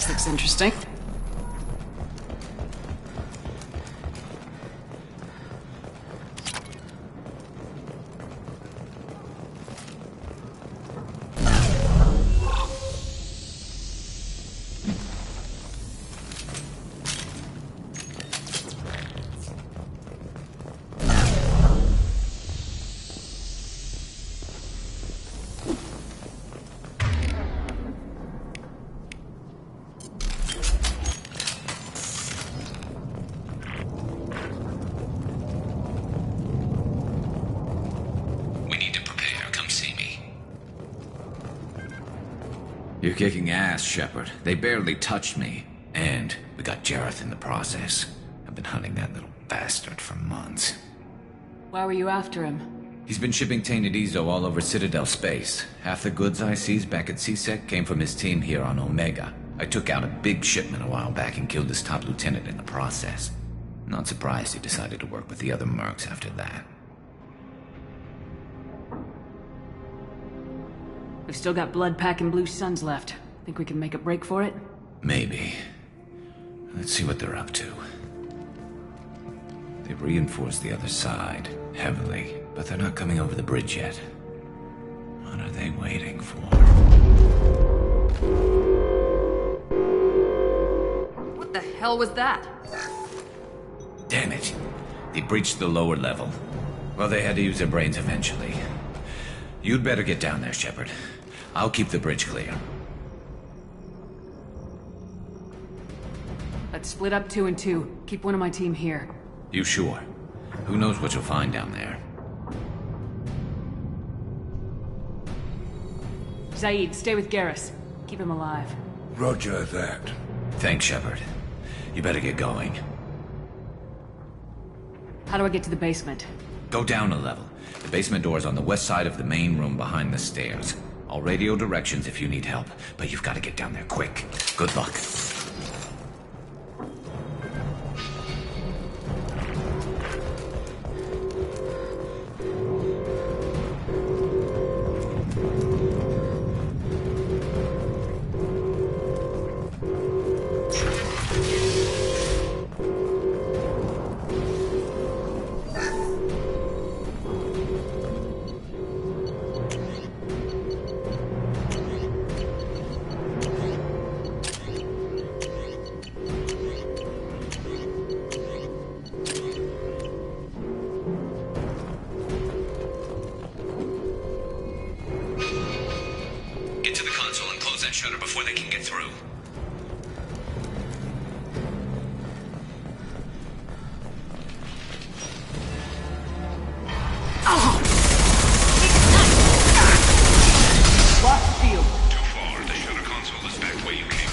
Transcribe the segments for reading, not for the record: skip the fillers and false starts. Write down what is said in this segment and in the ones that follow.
This looks interesting. You're kicking ass, Shepard. They barely touched me. And we got Jareth in the process. I've been hunting that little bastard for months. Why were you after him? He's been shipping tainted Ezo all over Citadel space. Half the goods I seized back at C-Sec came from his team here on Omega. I took out a big shipment a while back and killed his top lieutenant in the process. Not surprised he decided to work with the other mercs after that. We've still got Blood Pack and Blue Suns left. Think we can make a break for it? Maybe. Let's see what they're up to. They've reinforced the other side, heavily, but they're not coming over the bridge yet. What are they waiting for? What the hell was that? Damn it. They breached the lower level. Well, they had to use their brains eventually. You'd better get down there, Shepard. I'll keep the bridge clear. Let's split up 2 and 2. Keep one of my team here. You sure? Who knows what you'll find down there? Zaid, stay with Garrus. Keep him alive. Roger that. Thanks, Shepard. You better get going. How do I get to the basement? Go down a level. The basement door is on the west side of the main room behind the stairs. I'll radio directions if you need help, but you've got to get down there quick. Good luck. Get to the console and close that shutter before they can get through. Lost the field. Too far. The shutter console is back where you came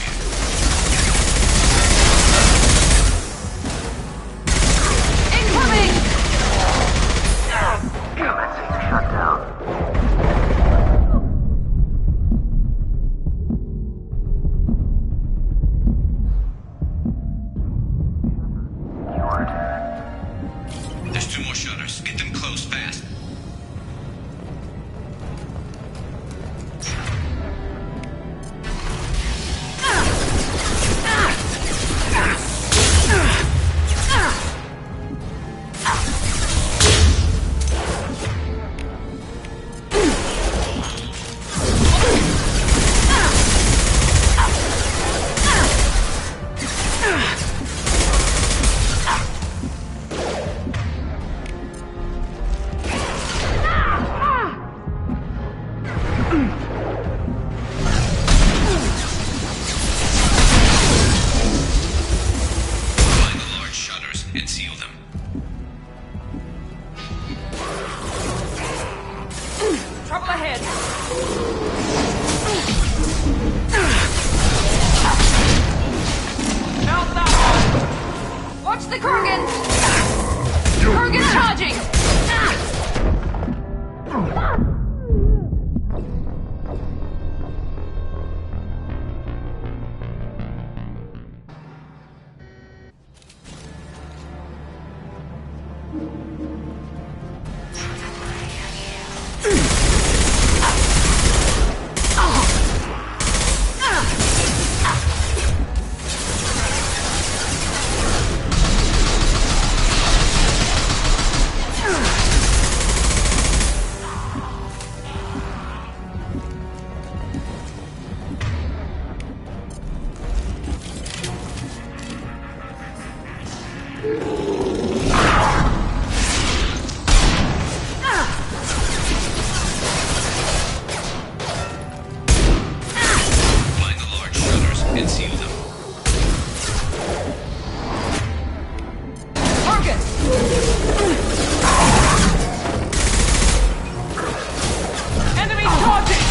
Incoming! Commencing shutdown. and seal them. Target! Enemy taunting!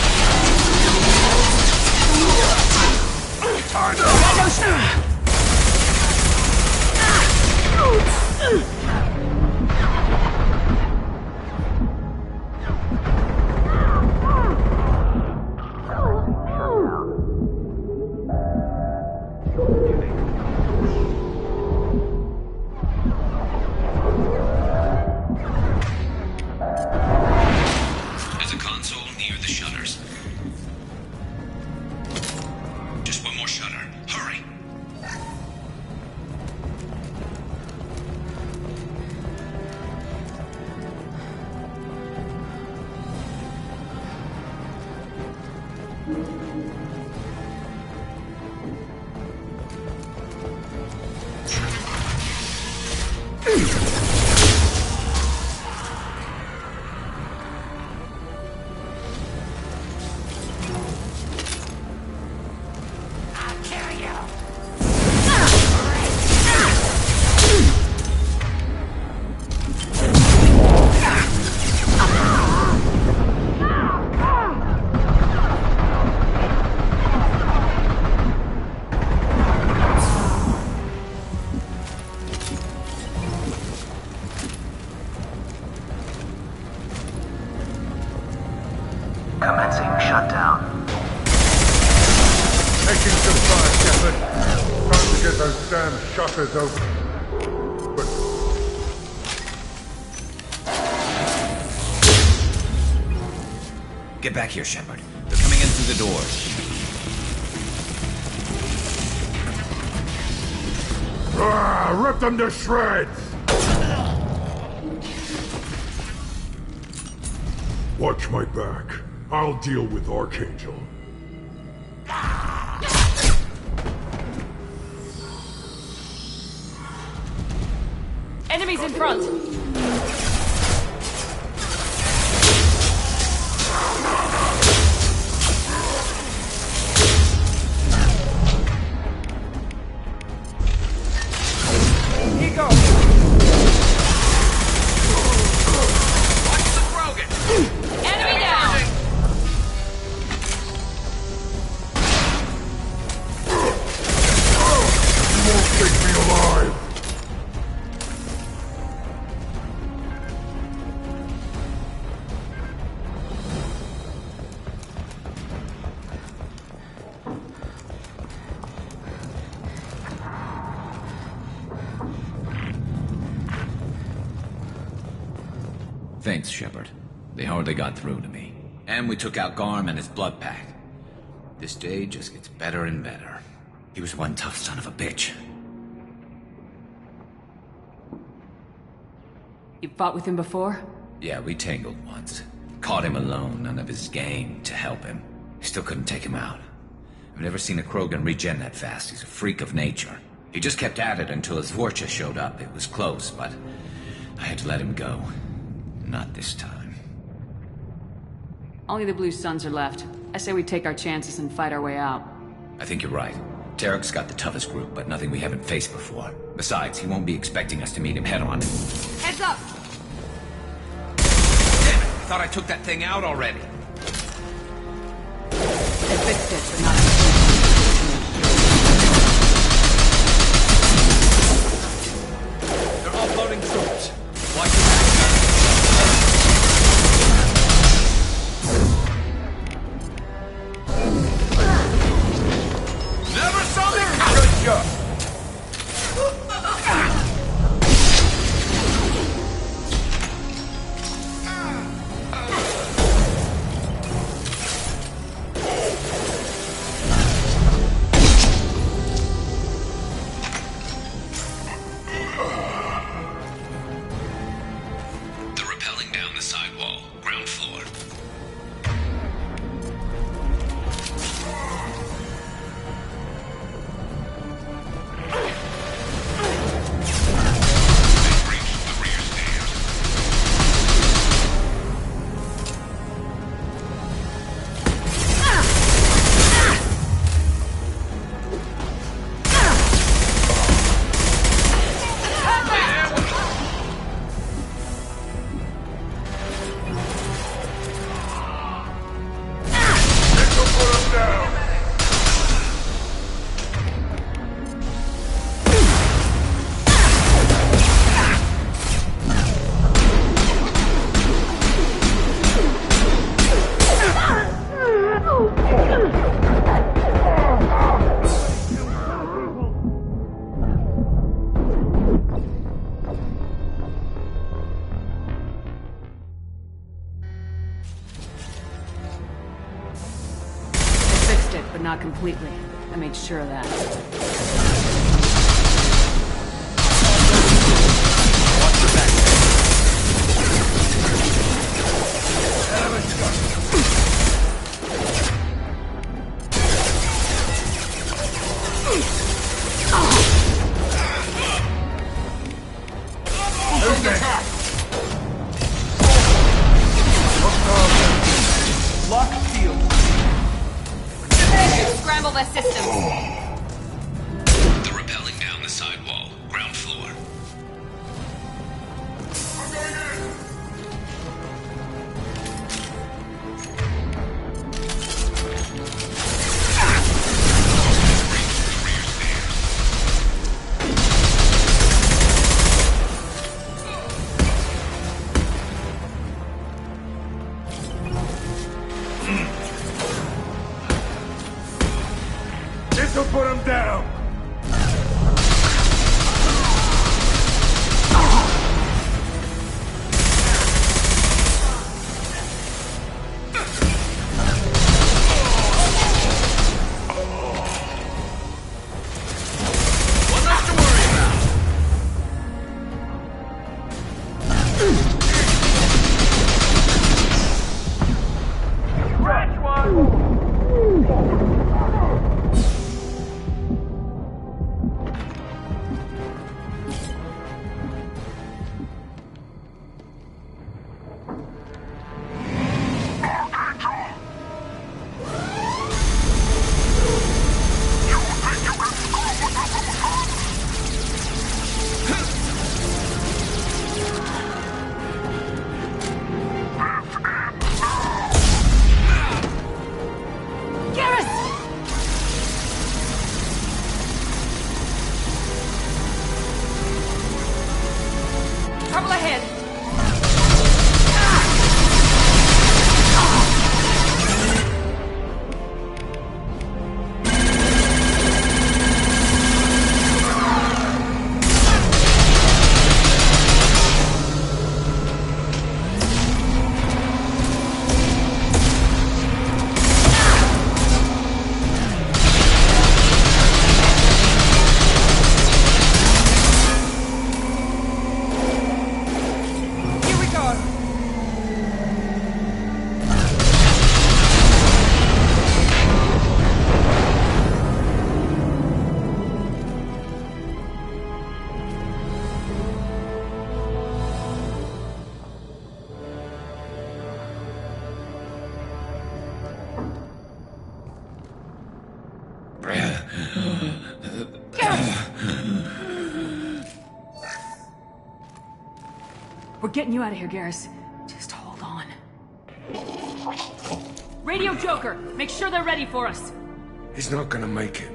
There's a console near the shutters. Just one more shutter. Hurry! Commencing shutdown. Making some fire, Shepard. Time to get those damn shutters open. But Get back here, Shepard. They're coming in through the doors. rip them to shreds! Watch my back. I'll deal with Archangel. Enemies in front! Here you go! Watch the Krogan! Enemy down! You won't take me alive! Thanks, Shepard. They hardly got through to me. And we took out Garm and his blood pack. This day just gets better and better. He was one tough son of a bitch. You fought with him before? Yeah, we tangled once. Caught him alone, none of his gang to help him. Still couldn't take him out. I've never seen a Krogan regen that fast. He's a freak of nature. He just kept at it until his Vorcha showed up. It was close, but I had to let him go. Not this time. Only the Blue Suns are left. I say we take our chances and fight our way out. I think you're right. Tarek's got the toughest group, but nothing we haven't faced before. Besides, he won't be expecting us to meet him head-on. Heads up! Damn it! I thought I took that thing out already. They fixed it, but not... They're offloading troops. Watch your back. Never saw me coming! Good job. They're rappelling down the sidewall, ground floor. completely. I made sure of that. Watch your back. Who's there? Lock field. Scramble the system. They're rappelling down the side wall, ground floor. This'll put him down! One less to worry about. Scratch one. Trouble ahead! Here we go. We're getting you out of here, Garrus. Just hold on. Radio Joker! Make sure they're ready for us! He's not gonna make it.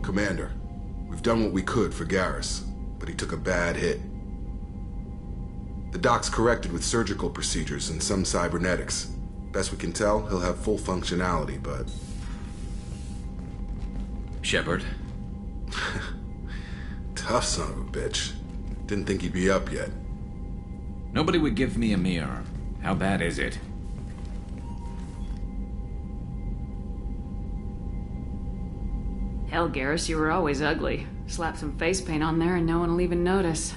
Commander, we've done what we could for Garrus, but he took a bad hit. The doc's corrected with surgical procedures and some cybernetics. Best we can tell, he'll have full functionality, but... Shepard? Tough son of a bitch. Didn't think he'd be up yet. Nobody would give me a mirror. How bad is it? Hell, Garrus, you were always ugly. Slap some face paint on there and no one will even notice.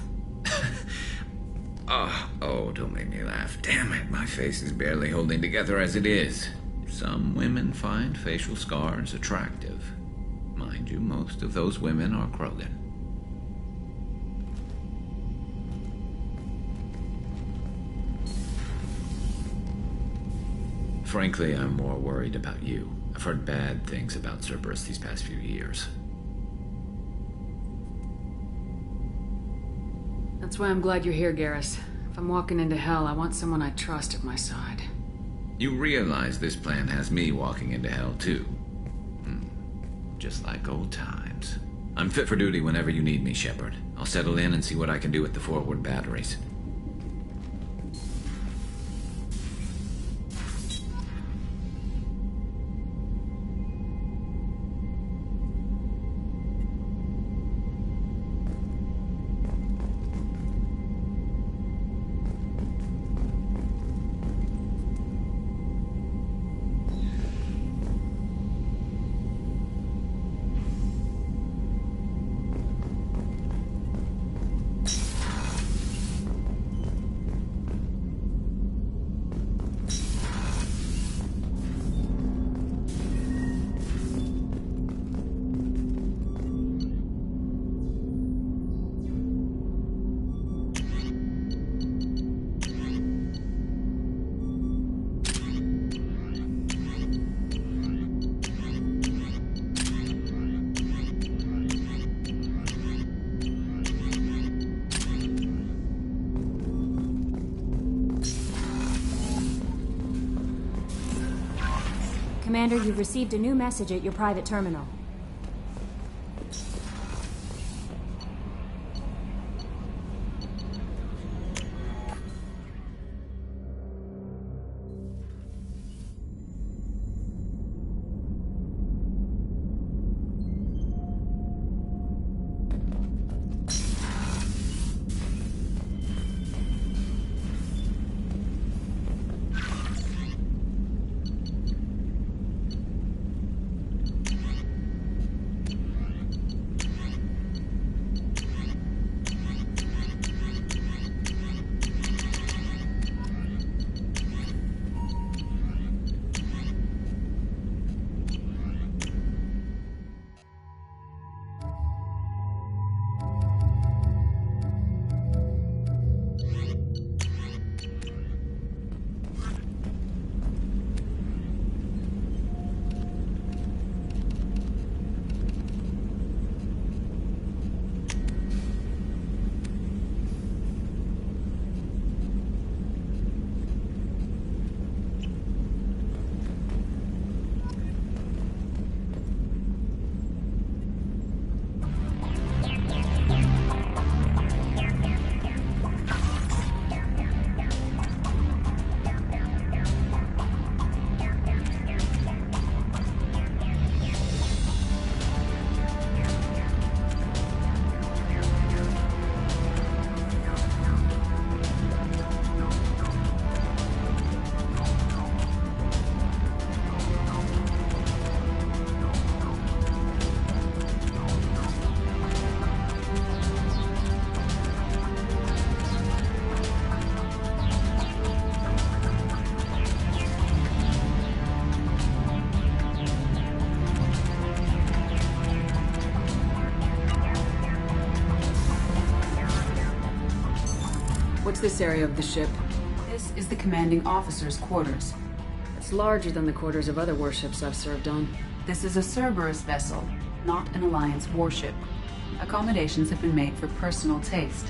Oh, don't make me laugh. Damn it, my face is barely holding together as it is. Some women find facial scars attractive. Mind you, most of those women are Krogan. Frankly, I'm more worried about you. I've heard bad things about Cerberus these past few years. That's why I'm glad you're here, Garrus. If I'm walking into hell, I want someone I trust at my side. You realize this plan has me walking into hell, too. Just like old times. I'm fit for duty whenever you need me, Shepard. I'll settle in and see what I can do with the forward batteries. Commander, you've received a new message at your private terminal. What's this area of the ship? This is the commanding officer's quarters. It's larger than the quarters of other warships I've served on. This is a Cerberus vessel, not an Alliance warship. Accommodations have been made for personal taste.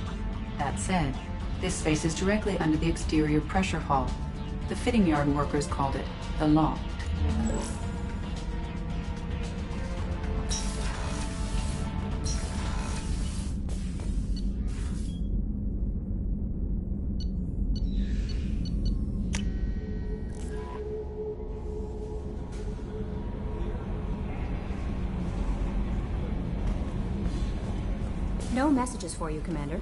That said, this space is directly under the exterior pressure hull. The fitting yard workers called it the loft. No messages for you, Commander.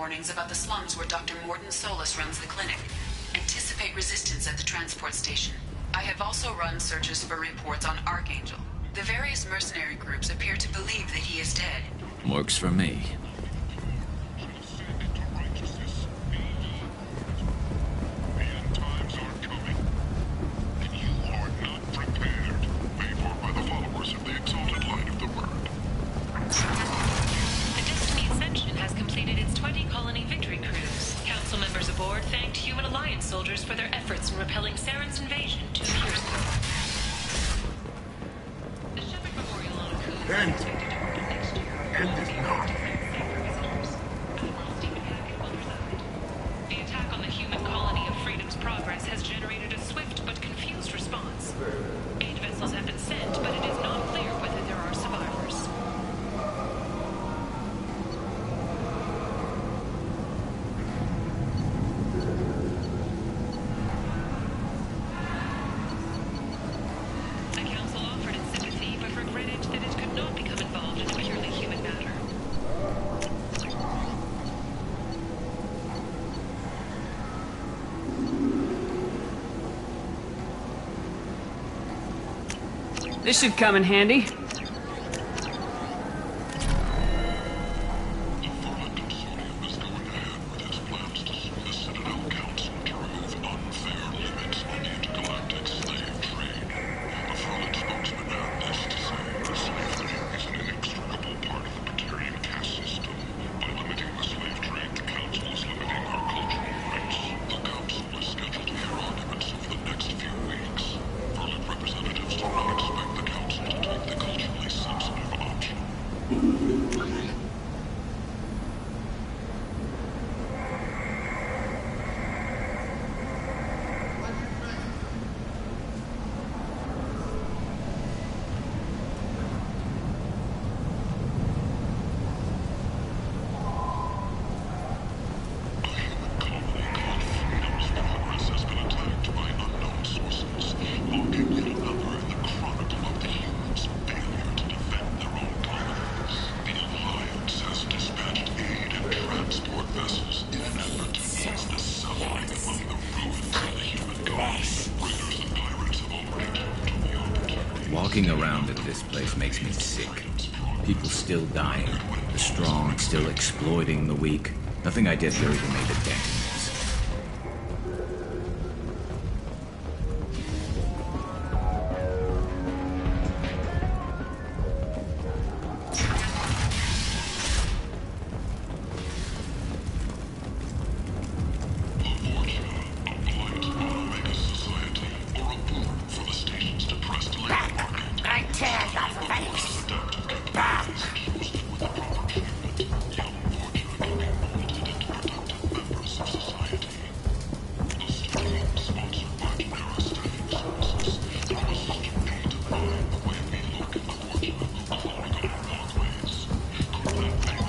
warnings about the slums where Dr. Morton Solus runs the clinic. Anticipate resistance at the transport station. I have also run searches for reports on Archangel. The various mercenary groups appear to believe that he is dead. Works for me. Soldiers for their efforts in repelling Saren's invasion 2 years ago. The Shepard Memorial on Coup is expected to open next year. End is not. Admiral Stephen Hackett will preside. The attack on the human colony of Freedom's Progress has generated a swift but confused response. Aid vessels have been sent, but it is not clear whether there are survivors. This should come in handy. Walking around at this place makes me sick. People still dying. The strong still exploiting the weak. Nothing I did here even made a dent in this.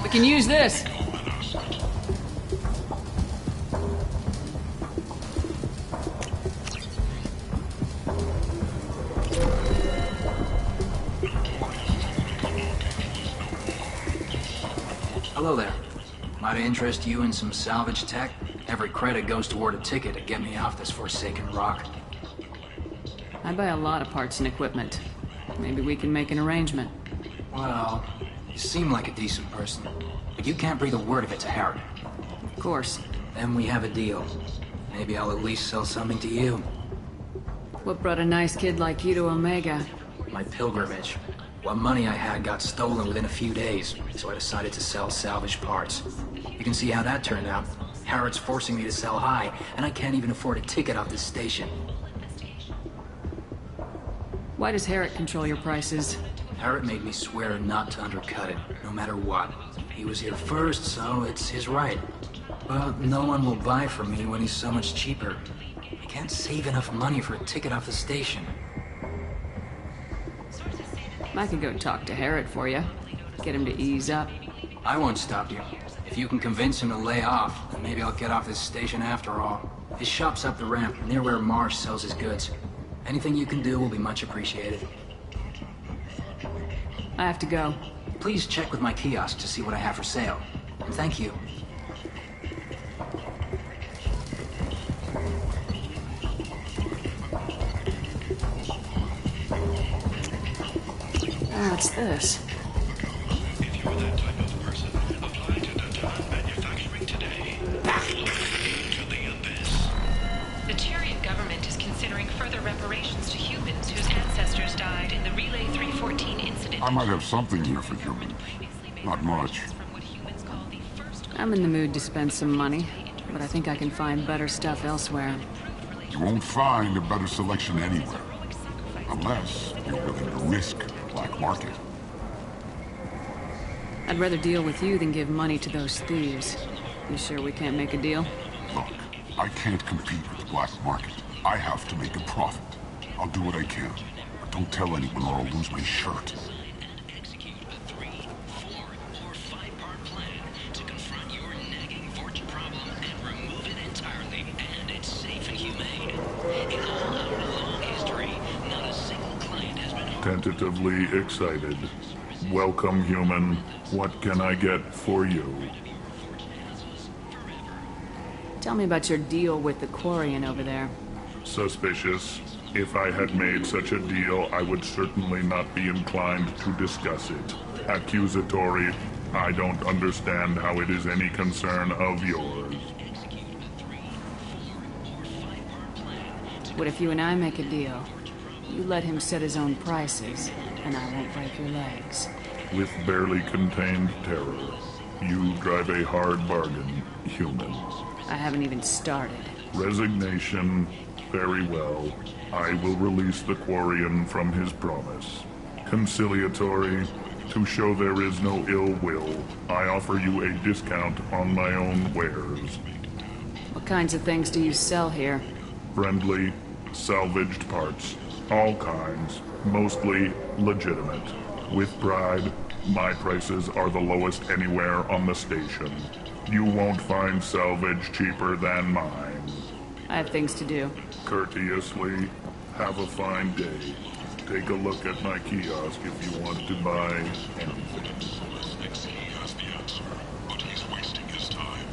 We can use this. Hello there. Might I interest you in some salvage tech? Every credit goes toward a ticket to get me off this forsaken rock. I buy a lot of parts and equipment. Maybe we can make an arrangement. Well, you seem like a decent person, but you can't breathe a word of it to Harrod. Of course. Then we have a deal. Maybe I'll at least sell something to you. What brought a nice kid like you to Omega? My pilgrimage. What money I had got stolen within a few days, so I decided to sell salvage parts. You can see how that turned out. Harrod's forcing me to sell high, and I can't even afford a ticket off this station. Why does Harrod control your prices? Harrod made me swear not to undercut it, no matter what. He was here first, so it's his right. But no one will buy from me when he's so much cheaper. I can't save enough money for a ticket off the station. I could go talk to Harrod for you. Get him to ease up. I won't stop you. If you can convince him to lay off, then maybe I'll get off this station after all. His shop's up the ramp, near where Marsh sells his goods. Anything you can do will be much appreciated. I have to go. Please check with my kiosk to see what I have for sale. And thank you. What's this? If you're that type of person, apply to Datan Manufacturing today. To the abyss. The Tyrian government is considering further reparations to humans whose ancestors died in the Relay 314 incident. I might have something here for humans. Not much. I'm in the mood to spend some money, but I think I can find better stuff elsewhere. You won't find a better selection anywhere. Unless you're willing to risk the black market. I'd rather deal with you than give money to those thieves. You sure we can't make a deal? Look, I can't compete with the black market. I have to make a profit. I'll do what I can. But don't tell anyone or I'll lose my shirt. Execute a 3, 4, or 5-part plan to confront your nagging forge problem and remove it entirely. And it's safe and humane. In all our long history, not a single client has been... Tentatively excited. Welcome, human. What can I get for you? Tell me about your deal with the Quarian over there. Suspicious. If I had made such a deal, I would certainly not be inclined to discuss it. Accusatory. I don't understand how it is any concern of yours. What if you and I make a deal? You let him set his own prices, and I won't break your legs. With barely contained terror, you drive a hard bargain, human. I haven't even started. Resignation. Very well. I will release the Quarian from his promise. Conciliatory. To show there is no ill will, I offer you a discount on my own wares. What kinds of things do you sell here? Friendly, salvaged parts. All kinds. Mostly legitimate. With pride, my prices are the lowest anywhere on the station. You won't find salvage cheaper than mine. I have things to do. Courteously, have a fine day. Take a look at my kiosk if you want to buy anything. He has the answer, but he's wasting his time.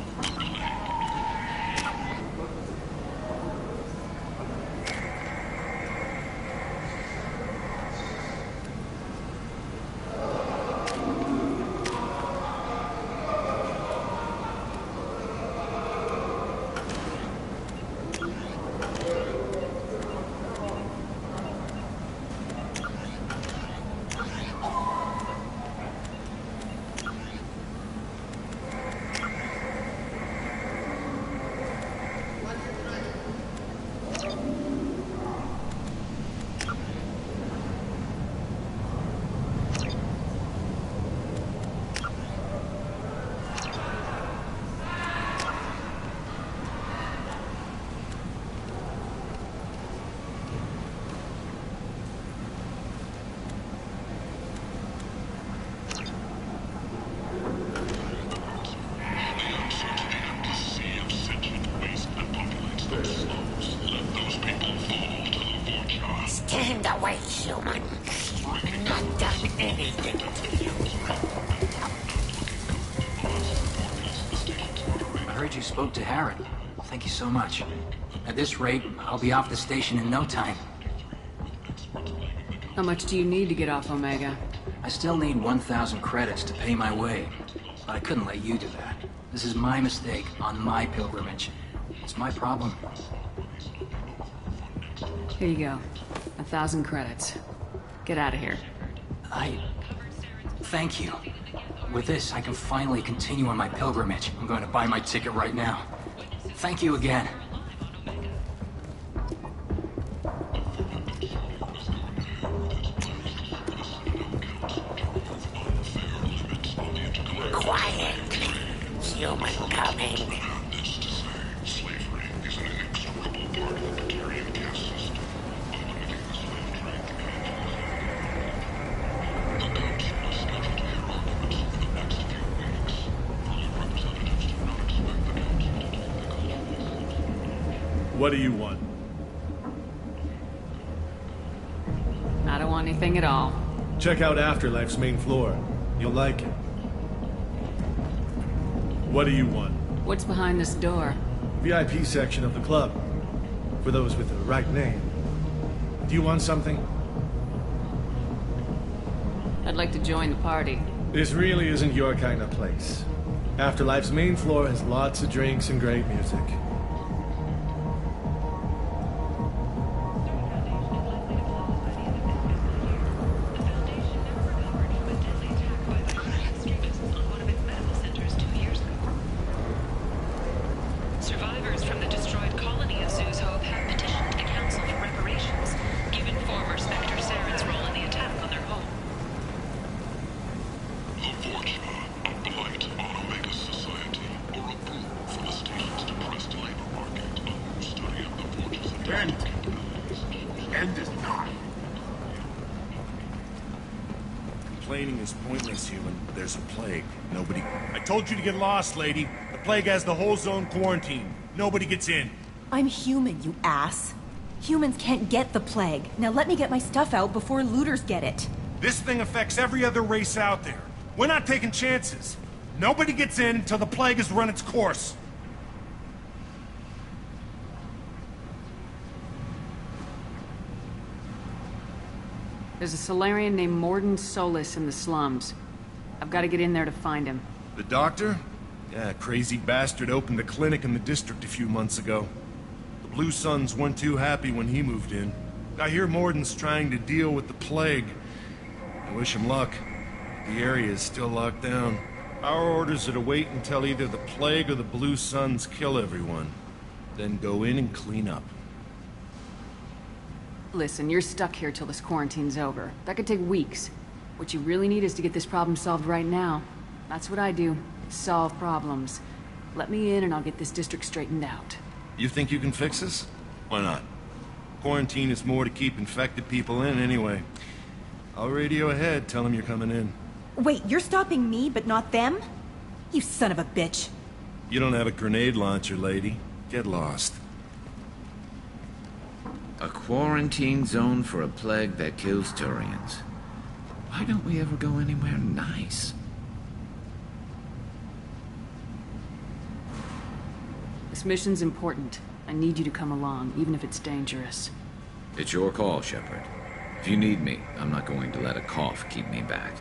Stand away, human. I've not done anything to you. I heard you spoke to Harrod. Thank you so much. At this rate, I'll be off the station in no time. How much do you need to get off Omega? I still need 1,000 credits to pay my way. But I couldn't let you do that. This is my mistake on my pilgrimage. It's my problem. Here you go. 1,000 credits. Get out of here. Thank you. With this, I can finally continue on my pilgrimage. I'm going to buy my ticket right now. Thank you again. Quiet. Human coming. Slavery is an inexorable part of the Tyrian caste system. The council is scheduled to hear arguments over the next few weeks. Further representatives do not expect the council to take the consequences. What do you want? I don't want anything at all. Check out Afterlife's main floor. You'll like it. What do you want? What's behind this door? VIP section of the club. For those with the right name. Do you want something? I'd like to join the party. This really isn't your kind of place. Afterlife's main floor has lots of drinks and great music. Survivors from the destroyed colony of Zoo's Hope have petitioned the Council for reparations, given former Spectre Saren's role in the attack on their home. The Vorcha, a blight on Omega society, or a boon for the station's depressed labor market. A study of the Vorcha's adaptive capabilities. The end is nigh. Complaining is pointless, human. There's a plague. Nobody... I told you to get lost, lady. The plague has the whole zone quarantined. Nobody gets in. I'm human, you ass. Humans can't get the plague. Now let me get my stuff out before looters get it. This thing affects every other race out there. We're not taking chances. Nobody gets in until the plague has run its course. There's a Solarian named Mordin Solus in the slums. I've got to get in there to find him. The doctor? Yeah, crazy bastard opened a clinic in the district a few months ago. The Blue Suns weren't too happy when he moved in. I hear Mordin's trying to deal with the plague. I wish him luck. The area is still locked down. Our orders are to wait until either the plague or the Blue Suns kill everyone. Then go in and clean up. Listen, you're stuck here till this quarantine's over. That could take weeks. What you really need is to get this problem solved right now. That's what I do. Solve problems. Let me in and I'll get this district straightened out. You think you can fix this? Why not? Quarantine is more to keep infected people in anyway. I'll radio ahead, tell them you're coming in. Wait, you're stopping me, but not them? You son of a bitch. You don't have a grenade launcher, lady. Get lost. A quarantine zone for a plague that kills Turians. Why don't we ever go anywhere nice? This mission's important. I need you to come along, even if it's dangerous. It's your call, Shepard. If you need me, I'm not going to let a cough keep me back.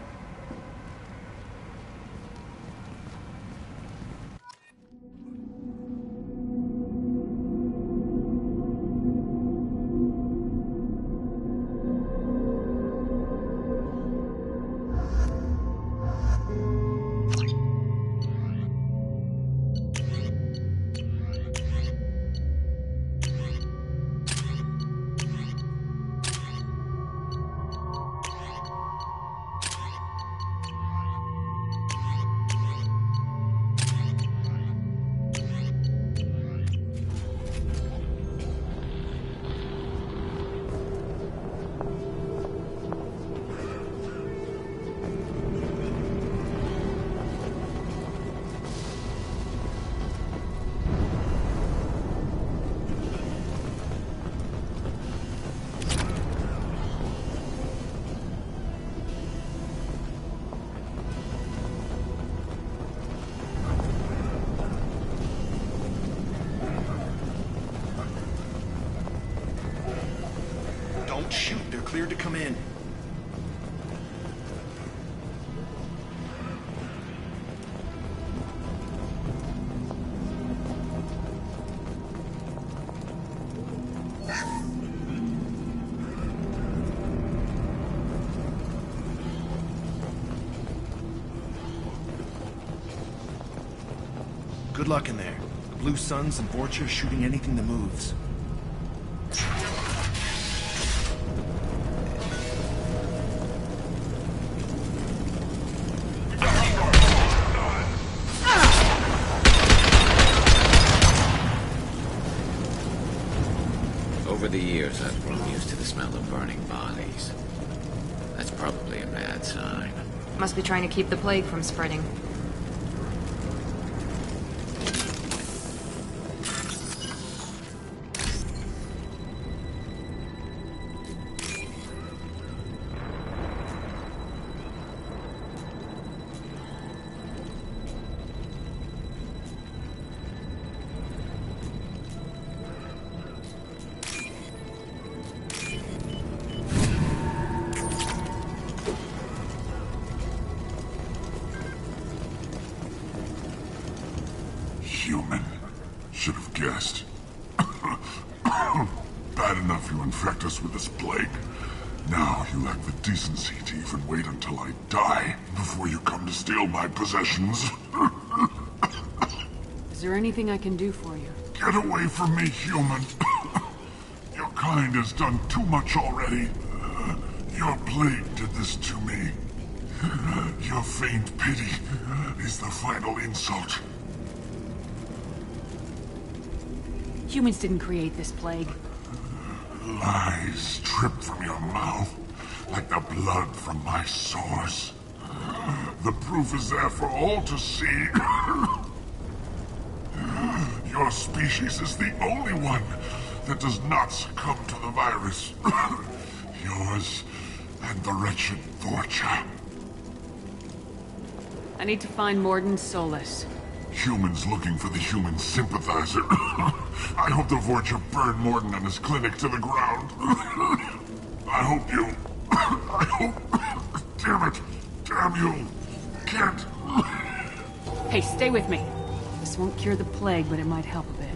Don't shoot, they're cleared to come in. Good luck in there. The Blue Suns and Vorcha are shooting anything that moves. Over the years, I've grown used to the smell of burning bodies. That's probably a bad sign. Must be trying to keep the plague from spreading. Bad enough you infect us with this plague. Now you lack the decency to even wait until I die before you come to steal my possessions. Is there anything I can do for you? Get away from me, human. Your kind has done too much already. Your plague did this to me. Your faint pity is the final insult. Humans didn't create this plague. Lies drip from your mouth like the blood from my sores. The proof is there for all to see. Your species is the only one that does not succumb to the virus. Yours and the wretched Vorcha. I need to find Mordin Solus. Humans looking for the human sympathizer. I hope the Vorcha burn Mordin and his clinic to the ground. I hope you... I hope... Damn it! Damn you! Can't... Hey, stay with me. This won't cure the plague, but it might help a bit.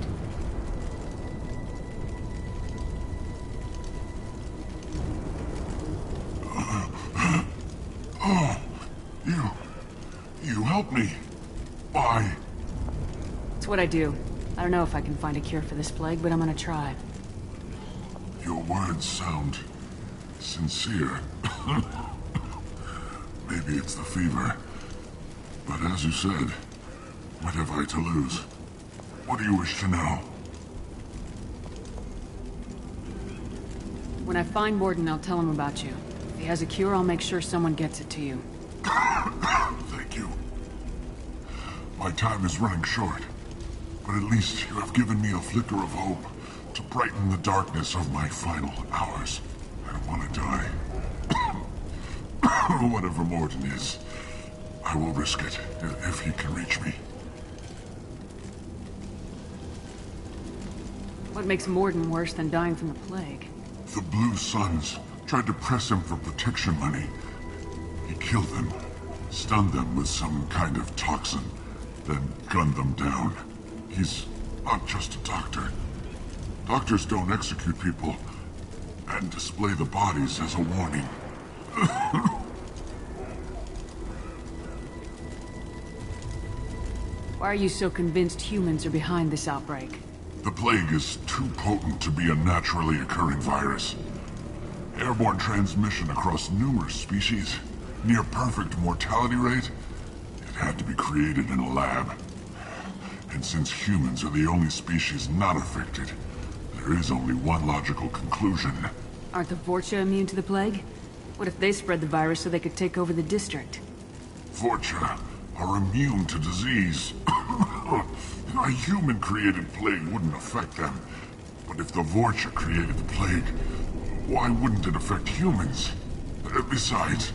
Oh, you helped me. Why? It's what I do. I don't know if I can find a cure for this plague, but I'm gonna try. Your words sound sincere. Maybe it's the fever. But as you said, what have I to lose? What do you wish to know? When I find Mordin, I'll tell him about you. If he has a cure, I'll make sure someone gets it to you. Thank you. My time is running short, but at least you have given me a flicker of hope to brighten the darkness of my final hours. I don't want to die. Whatever Mordin is, I will risk it if he can reach me. What makes Mordin worse than dying from the plague? The Blue Suns tried to press him for protection money. He killed them, stunned them with some kind of toxin, then gunned them down. He's not just a doctor. Doctors don't execute people and display the bodies as a warning. Why are you so convinced humans are behind this outbreak? The plague is too potent to be a naturally occurring virus. Airborne transmission across numerous species, near perfect mortality rate. It had to be created in a lab. And since humans are the only species not affected, there is only one logical conclusion. Aren't the Vorcha immune to the plague? What if they spread the virus so they could take over the district? Vorcha are immune to disease. A human-created plague wouldn't affect them. But if the Vorcha created the plague, why wouldn't it affect humans? Besides,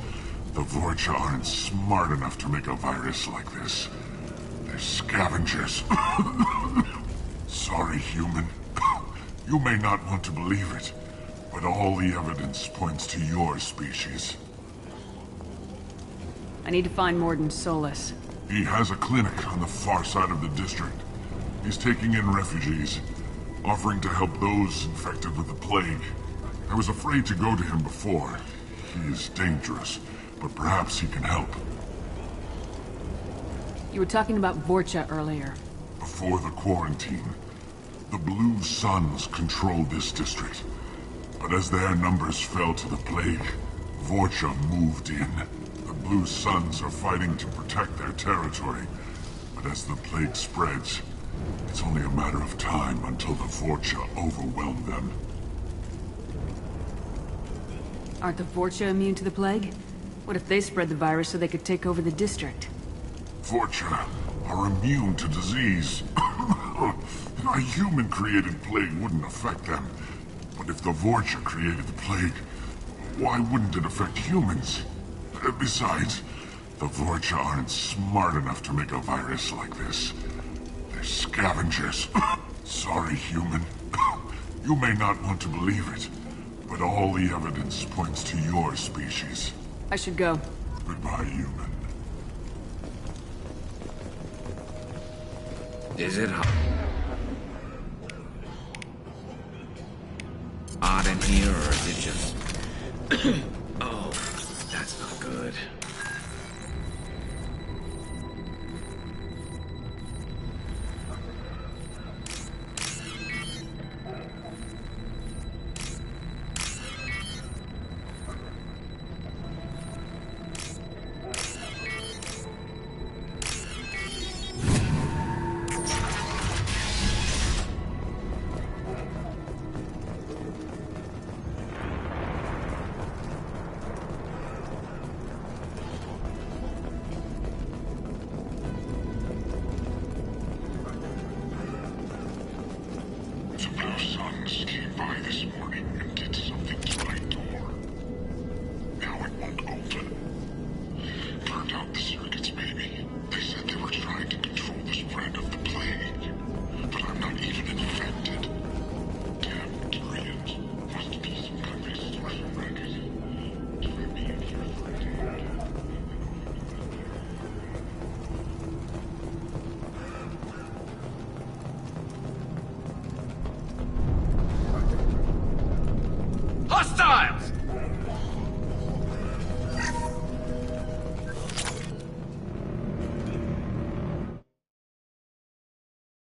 the Vorcha aren't smart enough to make a virus like this. They're scavengers. Sorry, human. You may not want to believe it, but all the evidence points to your species. I need to find Mordin Solus. He has a clinic on the far side of the district. He's taking in refugees, offering to help those infected with the plague. I was afraid to go to him before. He is dangerous, but perhaps he can help. You were talking about Vorcha earlier. Before the quarantine, the Blue Suns controlled this district. But as their numbers fell to the plague, Vorcha moved in. The Blue Suns are fighting to protect their territory. But as the plague spreads, it's only a matter of time until the Vorcha overwhelm them. Aren't the Vorcha immune to the plague? What if they spread the virus so they could take over the district? Vorcha are immune to disease. A human-created plague wouldn't affect them. But if the Vorcha created the plague, why wouldn't it affect humans? Besides, the Vorcha aren't smart enough to make a virus like this. They're scavengers. Sorry, human. You may not want to believe it, but all the evidence points to your species. I should go. Goodbye, human. Is it hot? in here, or is it just... Oh, that's not good. The Blue Suns came by this morning and did something to my door. Now it won't open.